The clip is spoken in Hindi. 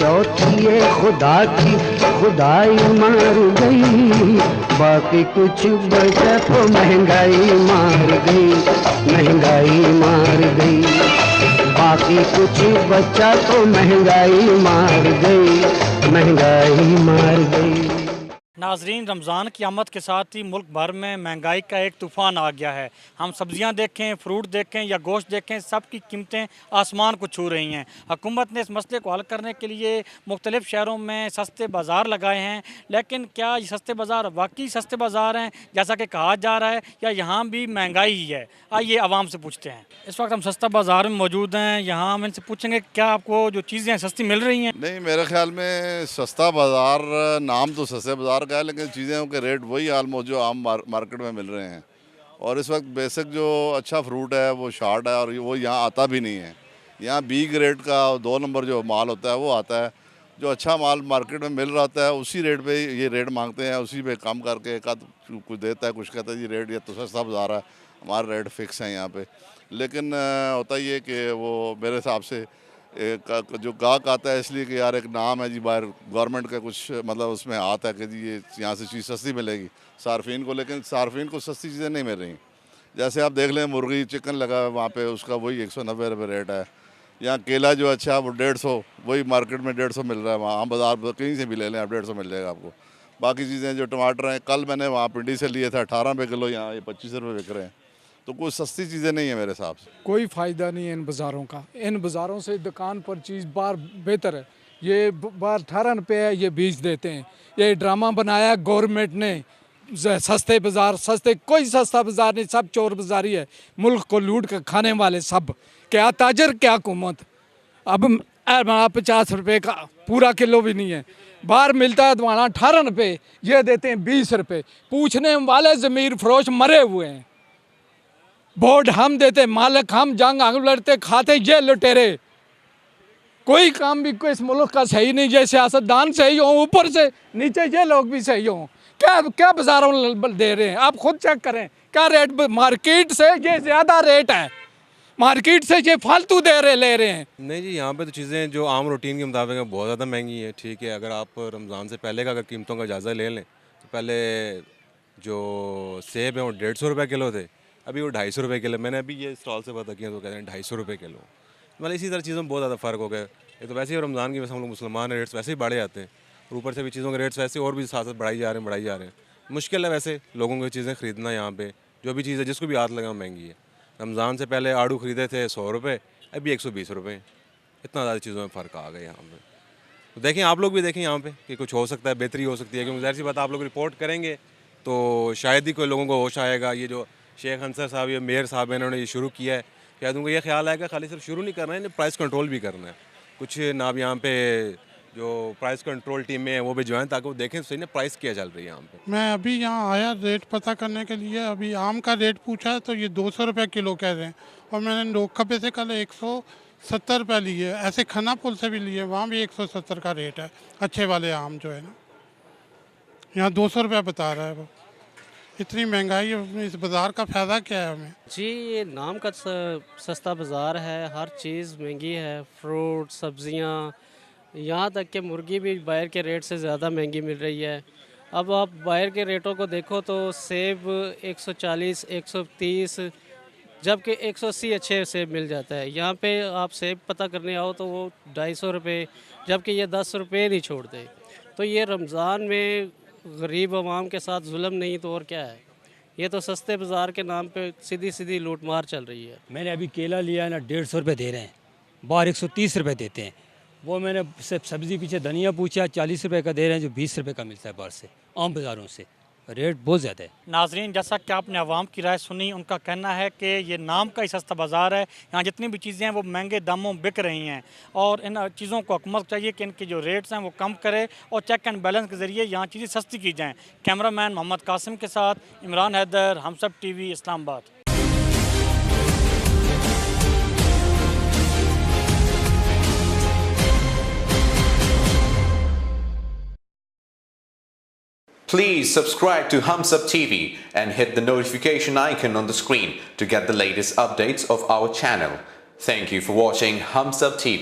चौथी ये खुदा की खुदाई मार गई, बाकी कुछ बचा तो महंगाई मार गई, महंगाई मार गई, बाकी कुछ बचा तो महंगाई मार गई, महंगाई मार गई। नाजरीन, रमज़ान की आमद के साथ ही मुल्क भर में महंगाई का एक तूफ़ान आ गया है। हम सब्ज़ियाँ देखें, फ्रूट देखें या गोश्त देखें, सब की कीमतें आसमान को छू रही हैं। हुकूमत ने इस मसले को हल करने के लिए मुख्तलिफ़ शहरों में सस्ते बाज़ार लगाए हैं, लेकिन क्या ये सस्ते बाज़ार वाकई सस्ते बाज़ार हैं जैसा कि कहा जा रहा है, या यहाँ भी महंगाई ही है? आइए आवाम से पूछते हैं। इस वक्त हम सस्ता बाज़ार में मौजूद हैं। यहाँ हम इनसे पूछेंगे क्या आपको जो चीज़ें सस्ती मिल रही हैं? नहीं, मेरे ख्याल में सस्ता बाज़ार, नाम तो सस्ते बाज़ार का है, लेकिन चीज़ों के रेट वही आलमोस्ट जो आम मार्केट में मिल रहे हैं। और इस वक्त बेसिक जो अच्छा फ्रूट है वो शार्ट है, और वो यहाँ आता भी नहीं है। यहाँ बी ग्रेड का 2 नंबर जो माल होता है वो आता है। जो अच्छा माल मार्केट में मिल रहा होता है उसी रेट पे ये रेट मांगते हैं, उसी पे कम करके एक आध कुछ देता है, कुछ कहता है जी रेट ये तो सस्ता बाज़ार है, हमारा रेट फिक्स है यहाँ पे। लेकिन होता ये कि वो मेरे हिसाब से जो गाहक आता है इसलिए कि यार एक नाम है जी बाहर गवर्नमेंट का, कुछ मतलब उसमें आता है कि जी ये यहाँ से चीज़ सस्ती मिलेगी सार्फिन को, लेकिन सार्फिन को सस्ती चीज़ें नहीं मिल रही। जैसे आप देख लें मुर्गी चिकन लगा है वहाँ पे, उसका वही 190 रुपये रेट है। यहाँ केला जो अच्छा वो 150, वही मार्केट में 150 मिल रहा है, वहाँ बाज़ार कहीं से भी ले लें आप 150 मिल जाएगा आपको। बाकी चीज़ें जो टमाटर हैं, कल मैंने वहाँ पिंडी से लिए थे 18 रुपये किलो, यहाँ ये 25 रुपये बिक रहे हैं। तो कोई सस्ती चीज़ें नहीं है मेरे हिसाब से। कोई फ़ायदा नहीं है इन बाज़ारों का। इन बाज़ारों से दुकान पर चीज़ बाहर बेहतर है। ये बाहर 18 रुपये है, ये 20 देते हैं। ये ड्रामा बनाया गवर्नमेंट ने, सस्ते बाज़ार सस्ते, कोई सस्ता बाज़ार नहीं, सब चोर बाज़ारी है। मुल्क को लूट कर खाने वाले सब, क्या ताजर क्या हुकूमत। अब 50 रुपये का पूरा किलो भी नहीं है, बाहर मिलता है तुम्हारा 18 रुपये, ये देते हैं 20 रुपये। पूछने वाले ज़मीर फरोश मरे हुए हैं। बोर्ड हम देते, मालिक हम, जंग हम लड़ते, खाते ये लुटेरे। कोई काम भी कोई इस मुल्क का सही नहीं। ये सियासतदान सही हो, ऊपर से नीचे ये लोग भी सही हों। क्या क्या बाज़ारों में दे रहे हैं, आप खुद चेक करें क्या रेट। मार्केट से ये ज़्यादा रेट है, मार्केट से ये फालतू ले रहे हैं। नहीं जी, यहाँ पे तो चीज़ें जो आम रूटीन के मुताबिक है बहुत ज़्यादा महंगी है। ठीक है, अगर आप रमज़ान से पहले का अगर कीमतों का जायज़ा ले लें तो पहले जो सेब है वो 150 रुपये किलो थे, अभी वो 250 रुपये किलो। मैंने अभी ये स्टॉल से पता किया तो कहते हैं 250 रुपये किलो। मतलब इसी तरह चीज़ों में बहुत ज़्यादा फ़र्क हो गया। ये तो वैसे ही रमज़ान की वजह से हम लोग मुसलमान रेट्स वैसे ही बढ़े जाते हैं, और ऊपर से भी चीज़ों के रेट्स वैसे और भी साथ साथ बढ़ाई जा रहे हैं। मुश्किल है वैसे लोगों को चीज़ें ख़रीदना। यहाँ पे जो भी चीज़ है जिसको भी हाथ लगा महंगी है। रमज़ान से पहले आड़ू ख़रीदे थे 100 रुपये, अभी 120 रुपये। इतना ज़्यादा चीज़ों में फ़र्क आ गया यहाँ पे। तो देखें, आप लोग भी देखें यहाँ पे कि कुछ हो सकता है, बेहतरी हो सकती है। क्योंकि ज़ाहिर सी बात, आप लोग रिपोर्ट करेंगे तो शायद ही कोई लोगों को होश आएगा। ये जो शेख अंसर साहब, ये मेयर साहब, इन्होंने ये शुरू किया है, शायद उनको ये ख्याल आएगा खाली सिर्फ शुरू नहीं करना है, इन्हें प्राइस कंट्रोल भी करना है। कुछ ना अब यहाँ पे जो प्राइस कंट्रोल टीमें हैं वो भी जो हैं, ताकि वो देखें सही ना प्राइस क्या चल रही है यहाँ पे। मैं अभी यहाँ आया रेट पता करने के लिए। अभी आम का रेट पूछा तो ये 200 रुपये किलो कह रहे हैं, और मैंने नोखा पे से कल 170 रुपये लिए। ऐसे खन्ना पुल से भी लिए, वहाँ भी 170 का रेट है अच्छे वाले आम जो है ना। यहाँ 200 रुपये बता रहा है वो। इतनी महंगाई है, इस बाज़ार का फ़ायदा क्या है हमें? जी, ये नाम का सस्ता बाज़ार है, हर चीज़ महंगी है। फ्रूट, सब्ज़ियाँ, यहाँ तक कि मुर्गी भी बाहर के रेट से ज़्यादा महंगी मिल रही है। अब आप बाहर के रेटों को देखो तो सेब 140, 130, जबकि 180 अच्छे सेब मिल जाता है। यहाँ पे आप सेब पता करने आओ तो वो 250 रुपये, जबकि ये 10 रुपये नहीं छोड़ते। तो ये रमज़ान में गरीब आवाम के साथ जुल्म नहीं तो और क्या है। ये तो सस्ते बाज़ार के नाम पे सीधी सीधी लूटमार चल रही है। मैंने अभी केला लिया है ना, 150 रुपये दे रहे हैं, बाहर 130 रुपये देते हैं। वो मैंने सब्ज़ी पीछे धनिया पूछा, 40 रुपये का दे रहे हैं, जो 20 रुपये का मिलता है बाहर से। आम बाज़ारों से रेट बहुत ज़्यादा है। नाजरीन, जैसा कि आपने अवाम की राय सुनी, उनका कहना है कि ये नाम का ही सस्ता बाज़ार है। यहाँ जितनी भी चीज़ें हैं वो महंगे दामों में बिक रही हैं, और इन चीज़ों को हुकूमत चाहिए कि इनके जो रेट्स हैं वो कम करे और चेक एंड बैलेंस के ज़रिए यहाँ चीज़ें सस्ती की जाएँ। कैमरामैन मोहम्मद कासिम के साथ इमरान हैदर, हमसब TV, Islamabad. Please subscribe to Humsab TV and hit the notification icon on the screen to get the latest updates of our channel. Thank you for watching Humsab TV.